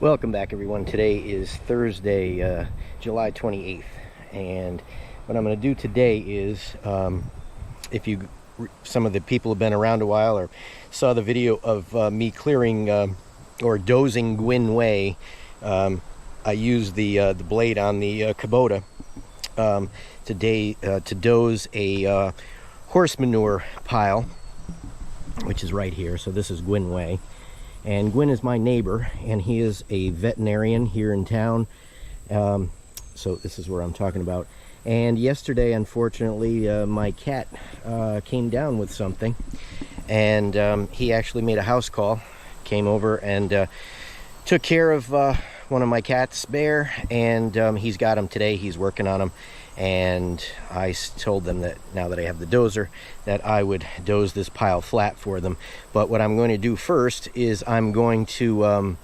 Welcome back, everyone. Today is Thursday, July 28th, and what I'm going to do today is, if some of the people have been around a while or saw the video of me clearing or dozing Gwyn Way, I used the blade on the Kubota today to doze a horse manure pile, which is right here. So this is Gwyn Way. And Gwyn is my neighbor, and he is a veterinarian here in town. So this is where I'm talking about. And yesterday, unfortunately, my cat came down with something. And he actually made a house call, came over and took care of one of my cats, Bear. And he's got him today. He's working on him. And I told them that now that I have the dozer, that I would doze this pile flat for them. But what I'm going to do first is I'm going to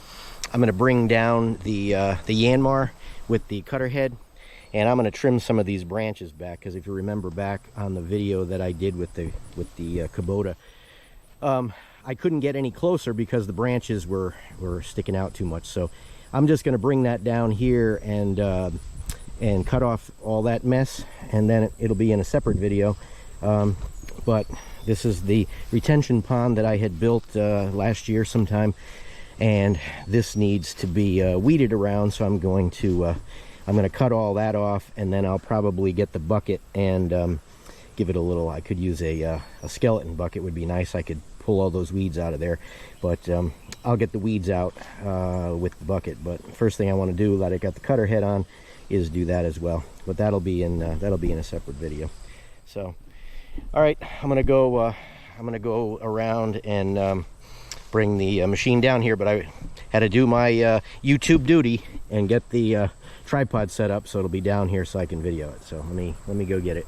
bring down the Yanmar with the cutter head, and I'm going to trim some of these branches back, because if you remember back on the video that I did with the Kubota, I couldn't get any closer because the branches were sticking out too much. So I'm just going to bring that down here and cut off all that mess, and then it'll be in a separate video. But this is the retention pond that I had built last year sometime, and this needs to be weeded around. So I'm going to cut all that off, and then I'll probably get the bucket and give it a little. I could use a skeleton bucket, would be nice. I could pull all those weeds out of there, but I'll get the weeds out with the bucket. But first thing I want to do, that I got the cutter head on, is do that as well. But that'll be in a separate video. So, all right, I'm gonna go around and bring the machine down here. But I had to do my YouTube duty and get the tripod set up, so it'll be down here so I can video it. So let me go get it.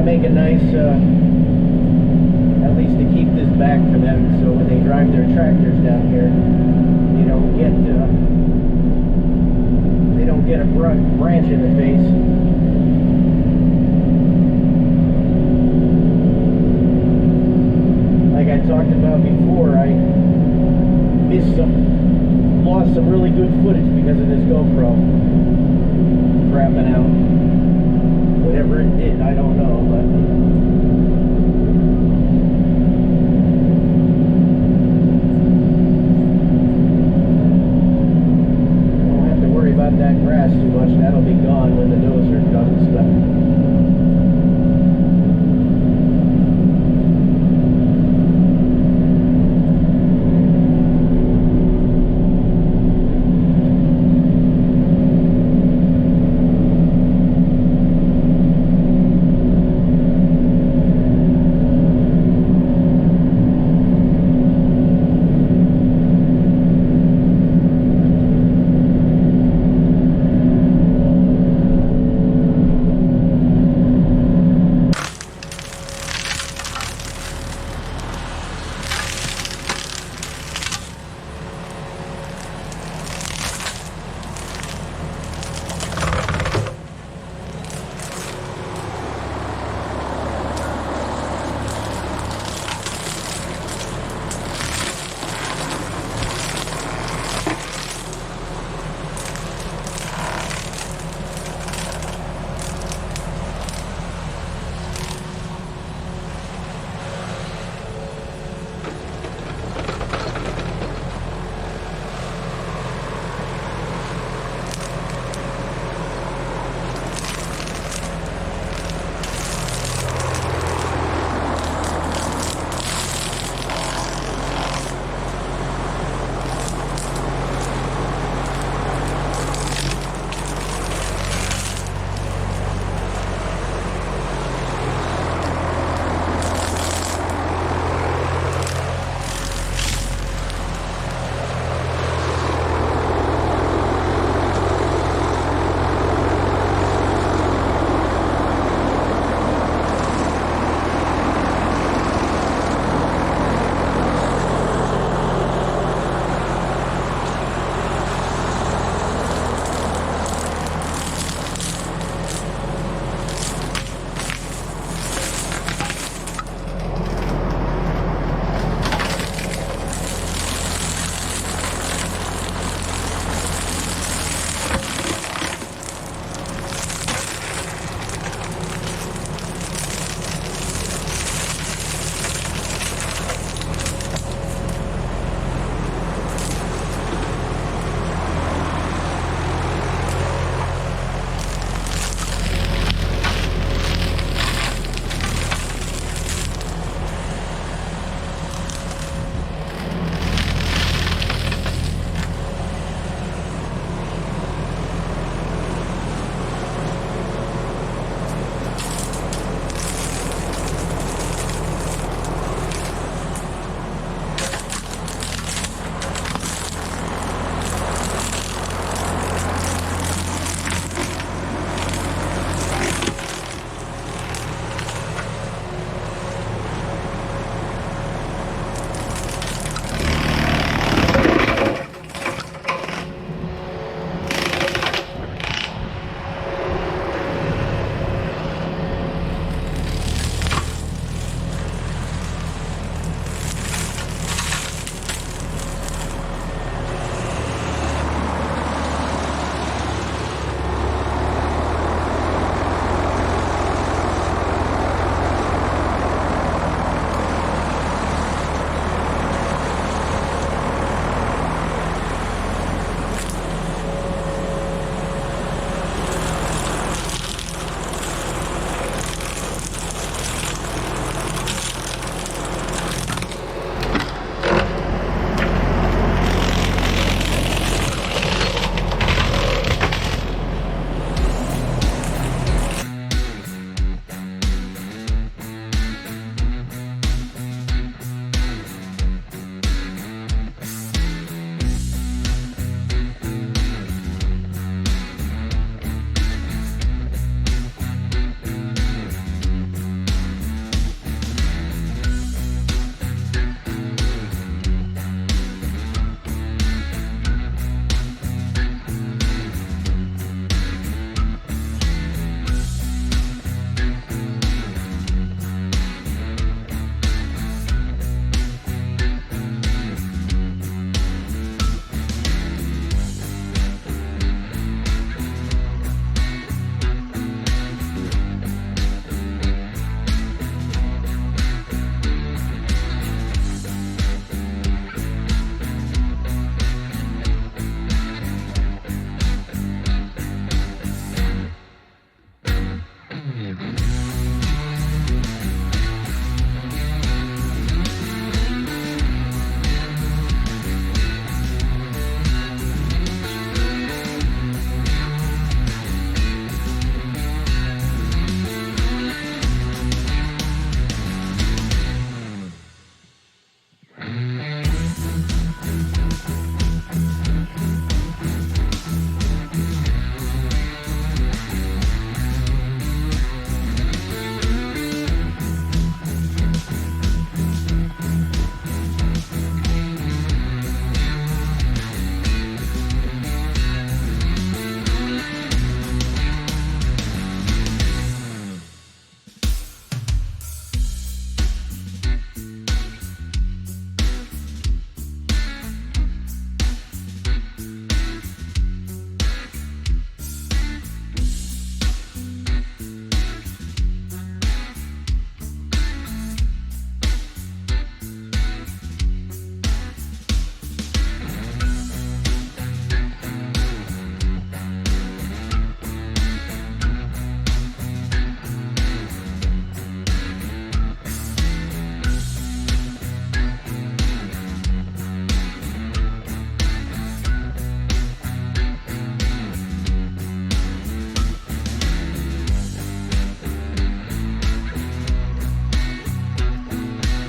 Make it nice, at least to keep this back for them, so when they drive their tractors down here, they don't get a branch in the face. Like I talked about before, I lost some really good footage because of this GoPro crapping out. Whatever it did, I don't know, but I don't have to worry about that grass too much. That'll be gone when the dozer comes.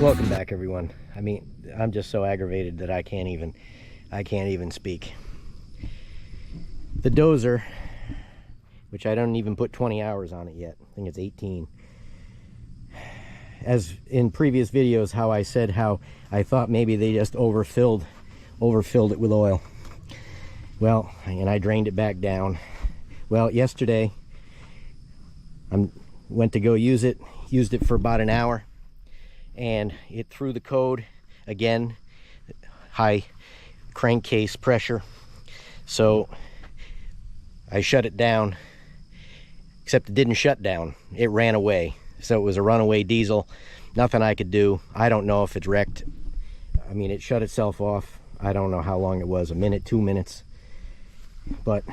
Welcome back, everyone. I mean, I'm just so aggravated that I can't even speak. The Dozer, which I don't even put 20 hours on it yet. I think it's 18. As in previous videos, how I said how I thought maybe they just overfilled it with oil. Well, and I drained it back down. Well, yesterday I went to go use it, used it for about an hour, and it threw the code again, high crankcase pressure. So I shut it down, except it didn't shut down. It ran away. So it was a runaway diesel. Nothing I could do. I don't know if it's wrecked. I mean, it shut itself off. I don't know how long it was, a minute, 2 minutes. But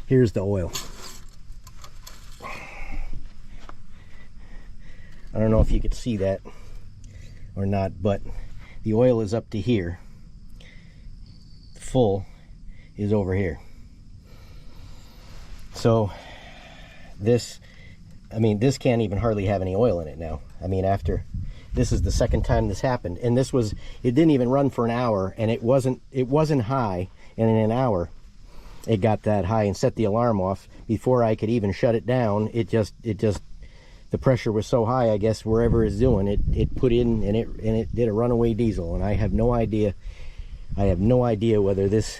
here's the oil. I don't know if you could see that or not, but the oil is up to here. Full is over here. So this, I mean, this can't even hardly have any oil in it now. I mean, after, this is the second time this happened, and this was, it didn't even run for an hour, and it wasn't high, and in an hour it got that high and set the alarm off before I could even shut it down. It just the pressure was so high, I guess wherever it's doing it put in, and it did a runaway diesel. And I have no idea whether this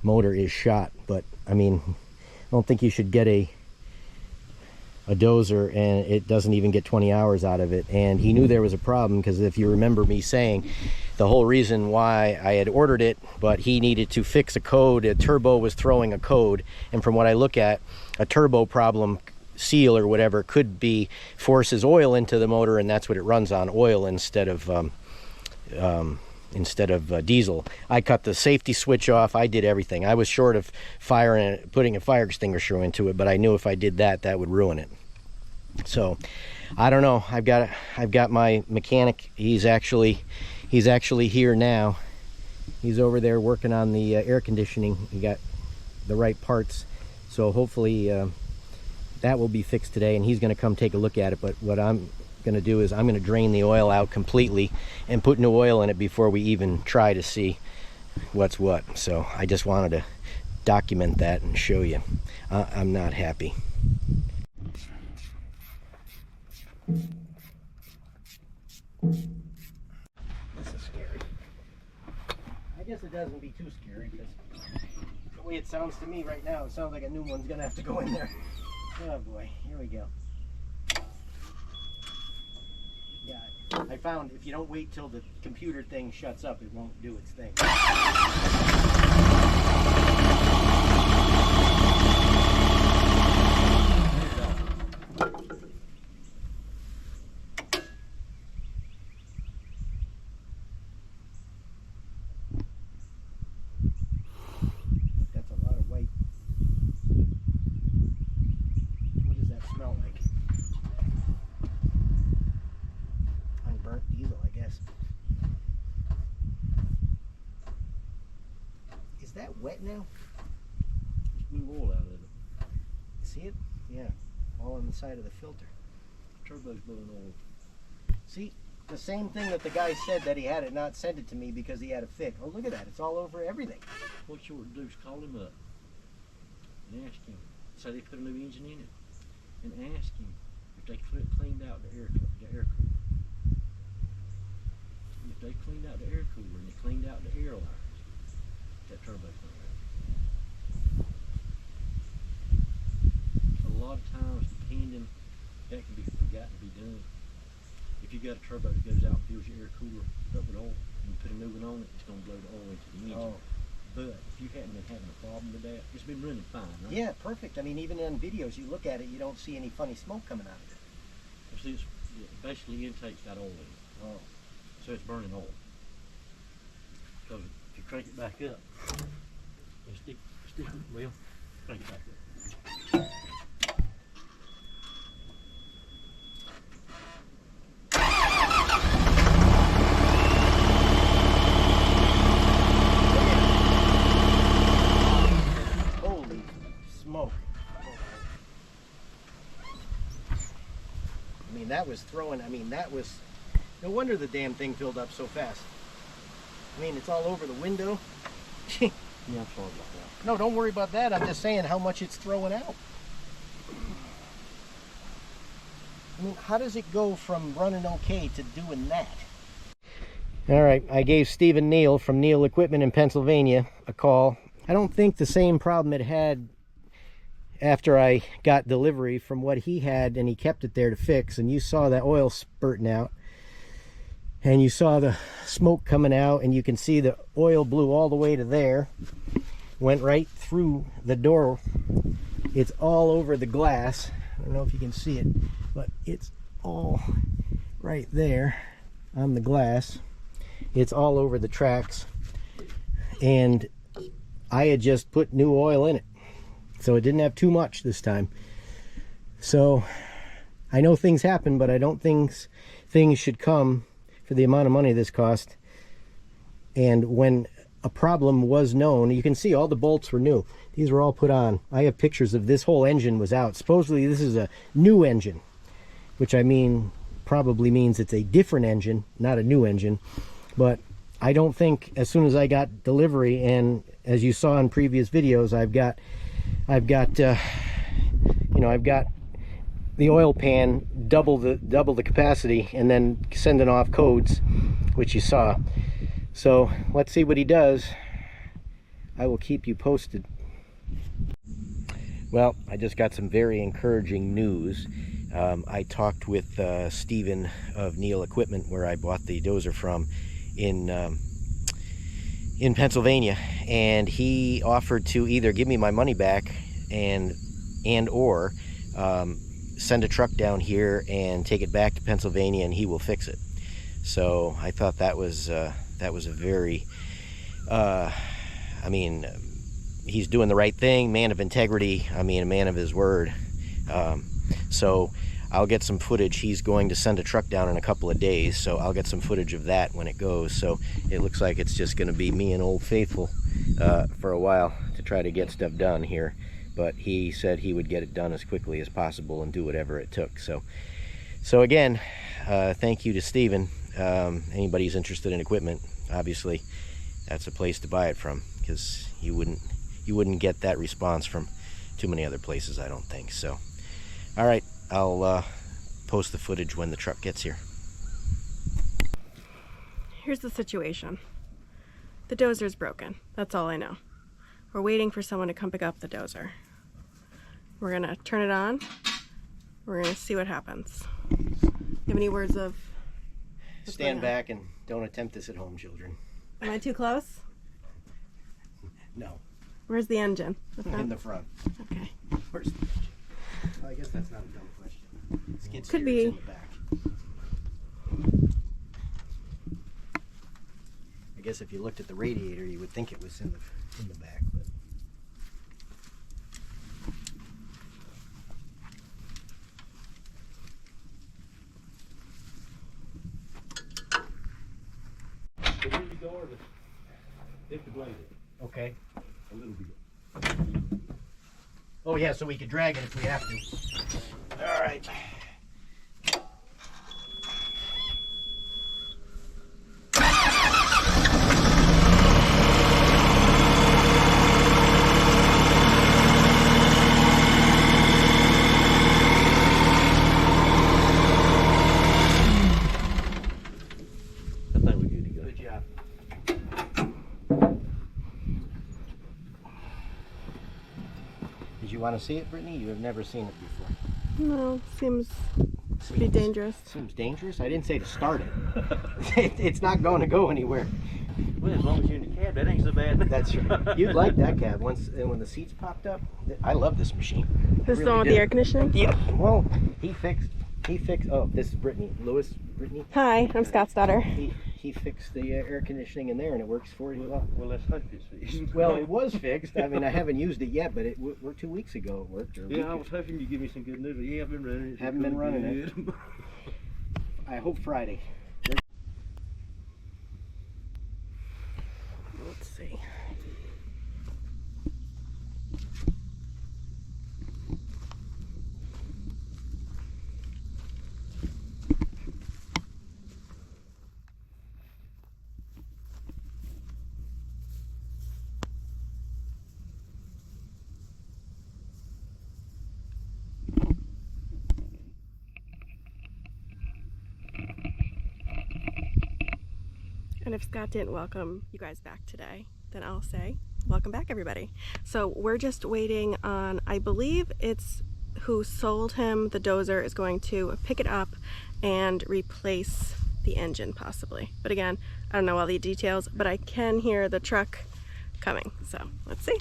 motor is shot. But I mean, I don't think you should get a Dozer and it doesn't even get 20 hours out of it. And he knew there was a problem, because if you remember me saying the whole reason why I had ordered it, but he needed to fix a code. A turbo was throwing a code, and from what I look at, a turbo problem, seal or whatever, could be forces oil into the motor, and that's what it runs on, oil instead of diesel. I cut the safety switch off. I did everything. I was short of putting a fire extinguisher into it, but I knew if I did that, that would ruin it. So I don't know. I've got my mechanic. He's actually here now. He's over there working on the air conditioning. He got the right parts, so hopefully that will be fixed today, and he's going to come take a look at it. But what I'm going to do is I'm going to drain the oil out completely and put new oil in it before we even try to see what's what. So I just wanted to document that and show you. I'm not happy. This is scary. I guess it doesn't be too scary, because the way it sounds to me right now, it sounds like a new one's going to have to go in there. Oh boy, here we go. Yeah, I found if you don't wait till the computer thing shuts up, it won't do its thing. That's a lot of white. What does that smell like? Unburnt diesel, I guess. Is that wet now? Just blew oil out of it. See it? Yeah, all on the side of the filter. Turbo's blowing oil. See, the same thing that the guy said that he had it not sent it to me because he had a fit. Oh, look at that. It's all over everything. What you ought to do is call him up and ask him. Say they put a new engine in it, and ask him if they cleaned out the air cooler. If they cleaned out the air cooler and they cleaned out the air lines, that turbo's not right. A lot of times, depending, that can be forgotten to be done. If you got a turbo that goes out and fills your air cooler up with oil, and you put a new one on it, it's going to blow the oil into the engine. Oh. But if you hadn't been having a problem with that, it's been running fine, right? Yeah, perfect. I mean, even in videos, you look at it, you don't see any funny smoke coming out of it. Well, see, it's basically intake's got oil in it. Oh. So it's burning oil. Because if you crank it back up, and stick it, well, crank it back up. That was throwing, I mean, that was No wonder the damn thing filled up so fast. I mean, it's all over the window. Yeah, I'm sorry about that. No, don't worry about that. I'm just saying how much it's throwing out. I mean, how does it go from running okay to doing that? All right, I gave Stephen Neal from Neal Equipment in Pennsylvania a call. I don't think the same problem it had after I got delivery from what he had, and he kept it there to fix, and you saw that oil spurting out, and you saw the smoke coming out, and you can see the oil blew all the way to there, went right through the door. It's all over the glass. I don't know if you can see it, but it's all right there on the glass. It's all over the tracks, and I had just put new oil in it, so it didn't have too much this time. So I know things happen, but I don't think things should come for the amount of money this cost. And when a problem was known, you can see all the bolts were new. These were all put on. I have pictures of this whole engine was out. Supposedly this is a new engine, which I mean probably means it's a different engine, not a new engine. But I don't think, as soon as I got delivery, and as you saw in previous videos, I've got the oil pan double the capacity, and then sending off codes, which you saw. So let's see what he does. I will keep you posted. Well, I just got some very encouraging news. I talked with Stephen of Neal Equipment, where I bought the Dozer from, in Pennsylvania, and he offered to either give me my money back and or send a truck down here and take it back to Pennsylvania, and he will fix it. So I thought that was a very I mean, he's doing the right thing, man of integrity, I mean, a man of his word. So I'll get some footage. He's going to send a truck down in a couple of days, so I'll get some footage of that when it goes. So it looks like it's just going to be me and Old Faithful for a while to try to get stuff done here. But he said he would get it done as quickly as possible and do whatever it took. So again, thank you to Stephen. Anybody who's interested in equipment, obviously, that's a place to buy it from, because you wouldn't get that response from too many other places, I don't think. So, all right. I'll post the footage when the truck gets here. Here's the situation. The dozer's broken. That's all I know. We're waiting for someone to come pick up the dozer. We're gonna turn it on. We're gonna see what happens. You have any words of... Stand back and don't attempt this at home, children. Am I too close? No. Where's the engine? In the front. Okay. Where's the engine? I guess that's not a dumb question. Skid Could steer's be. in the back. I guess if you looked at the radiator, you would think it was in the back. But But when you go over, lift the blade okay. a little bit. Oh yeah, so we could drag it if we have to. All right. I think we're good to go. Good job. Did you want to see it, Brittany? You have never seen it before. No, seems pretty dangerous. Seems dangerous? I didn't say to start it. It's not going to go anywhere. Well, as long as you're in the cab, that ain't so bad. That's right. You'd like that cab. When the seats popped up, I love this machine. This is really the one with do. the air conditioning? Yeah. Well, he fixed. Oh, this is Brittany. Brittany. Hi, I'm Scott's daughter. He fixed the air conditioning in there, and it works for you. Well, let's hope it's fixed. Well, it was fixed. I mean, I haven't used it yet, but we're 2 weeks ago it worked. Or a Yeah, week I was hoping you'd give me some good news. Yeah, I've been running it. Haven't been running it. I hope Friday. Let's see. And if Scott didn't welcome you guys back today, then I'll say, welcome back everybody. So we're just waiting on, I believe it's who sold him the Dozer is going to pick it up and replace the engine possibly. But again, I don't know all the details, but I can hear the truck coming. So let's see.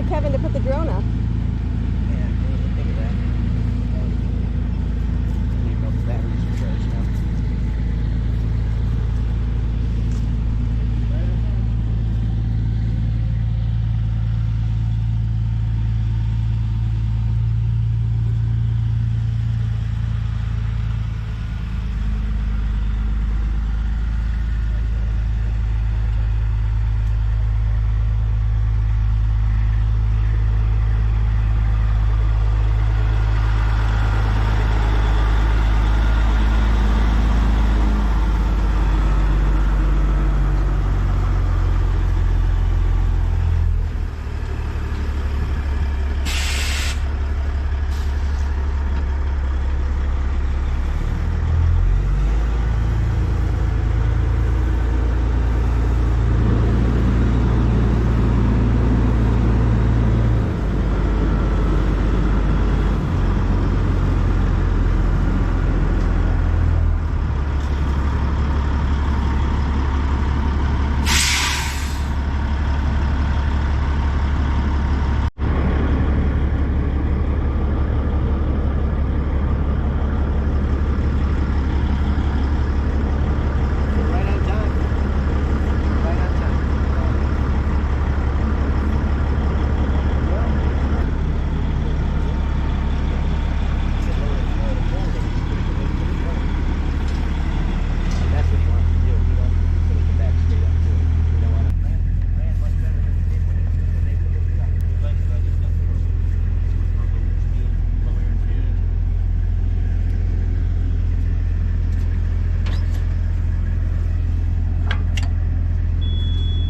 Kevin to put the drone up. Yeah, I didn't think of that. I need both batteries are charged now.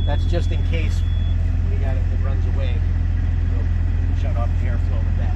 That's just in case we got it that runs away. We'll shut off the airflow with that.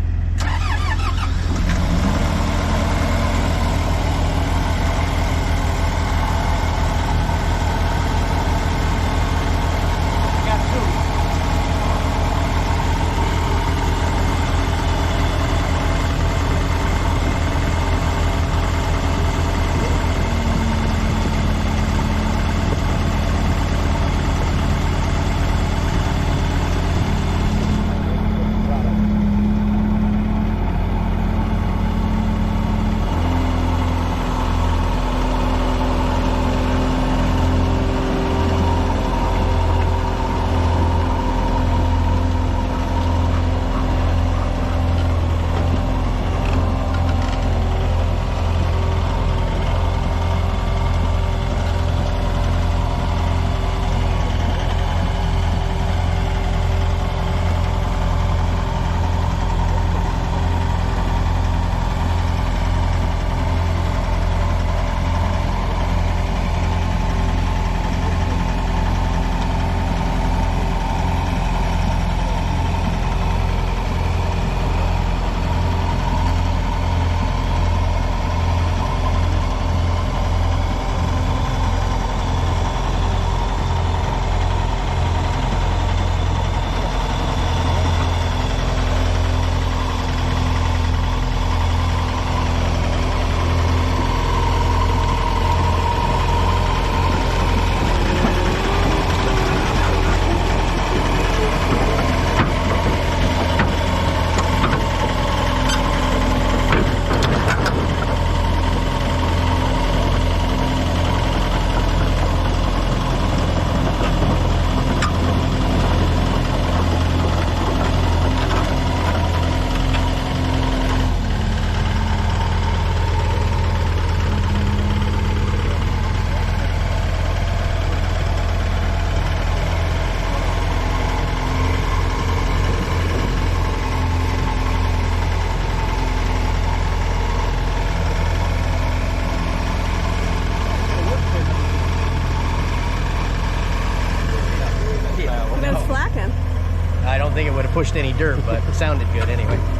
pushed any dirt, but it sounded good anyway.